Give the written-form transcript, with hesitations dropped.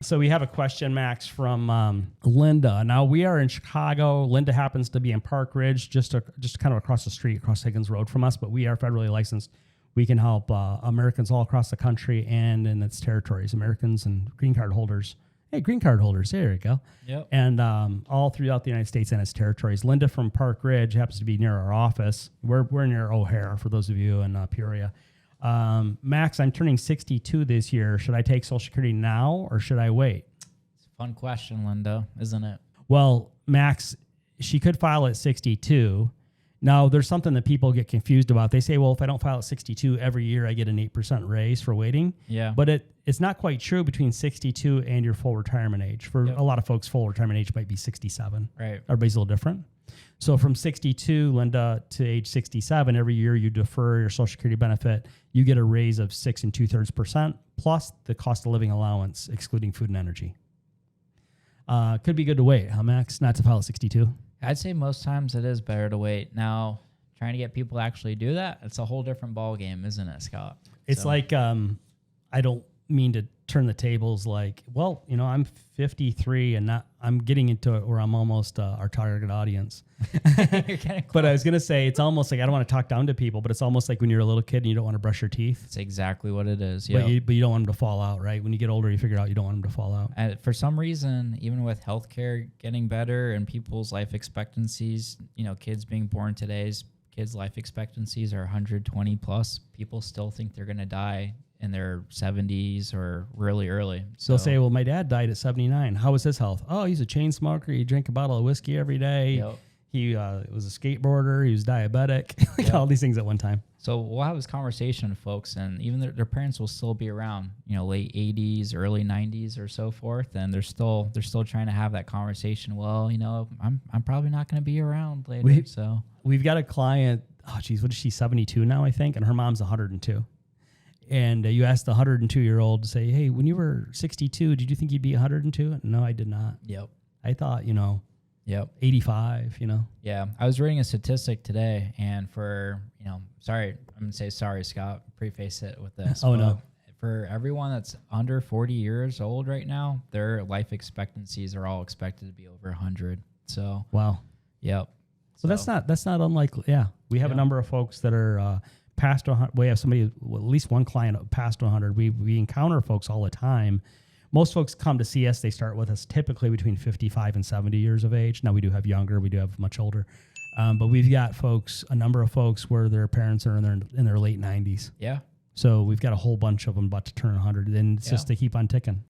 So we have a question, Max, from Linda. Now we are in Chicago. Linda happens to be in Park Ridge, just kind of across the street, across Higgins Road from us. But we are federally licensed. We can help Americans all across the country and in its territories, Americans and green card holders. Hey, green card holders, there you go. Yep. And all throughout the United States and its territories. Linda from Park Ridge happens to be near our office. We're near O'Hare, for those of you in Peoria. Max, I'm turning 62 this year. Should I take Social Security now or should I wait? It's a fun question, Linda, isn't it? Well, Max, she could file at 62. Now, there's something that people get confused about. They say, well, if I don't file at 62 every year, I get an 8% raise for waiting. Yeah. But it's not quite true between 62 and your full retirement age. For a lot of folks, full retirement age might be 67. Right. Everybody's a little different. So from 62, Linda, to age 67, every year you defer your Social Security benefit, you get a raise of 6 2/3% plus the cost of living allowance, excluding food and energy. Could be good to wait, huh, Max? Not to file at 62. I'd say most times it is better to wait. Now, trying to get people to actually do that, it's a whole different ball game, isn't it, Scott? It's like, I don't mean to turn the tables like, well, I'm 53 and I'm getting into it where I'm almost our target audience. You're getting But I was going to say, it's almost like, I don't want to talk down to people, but it's almost like when you're a little kid and you don't want to brush your teeth. It's exactly what it is. But you don't want them to fall out, right? When you get older, you figure out you don't want them to fall out. And for some reason, even with healthcare getting better and people's life expectancies, kids being born today's kids' life expectancies are 120 plus, people still think they're going to die in their 70s or really early. So they'll say, well, my dad died at 79. How was his health? Oh, he's a chain smoker. He drank a bottle of whiskey every day. Yep. He was a skateboarder. He was diabetic. All these things at one time. So we'll have this conversation with folks, and even their parents will still be around, late 80s, early 90s, or so forth, and they're still trying to have that conversation. Well, I'm probably not going to be around later. So we've got a client. Oh, geez, what is she? 72 now, I think, and her mom's 102. And you asked the 102-year-old to say, hey, when you were 62, did you think you'd be 102? No, I did not. Yep. I thought, 85, Yeah. I was reading a statistic today, and for, sorry, I'm going to say sorry, Scott, preface it with this. Oh, no. For everyone that's under 40 years old right now, their life expectancies are all expected to be over 100. So, wow. Yep. So that's not unlikely. Yeah. We have a number of folks that are past 100. We have somebody, at least one client past 100. We encounter folks all the time. Most folks come to see us. They start with us typically between 55 and 70 years of age. Now we do have younger. We do have much older. But we've got a number of folks where their parents are in their late 90s. Yeah. So we've got a whole bunch of them about to turn 100. And it's just to keep on ticking.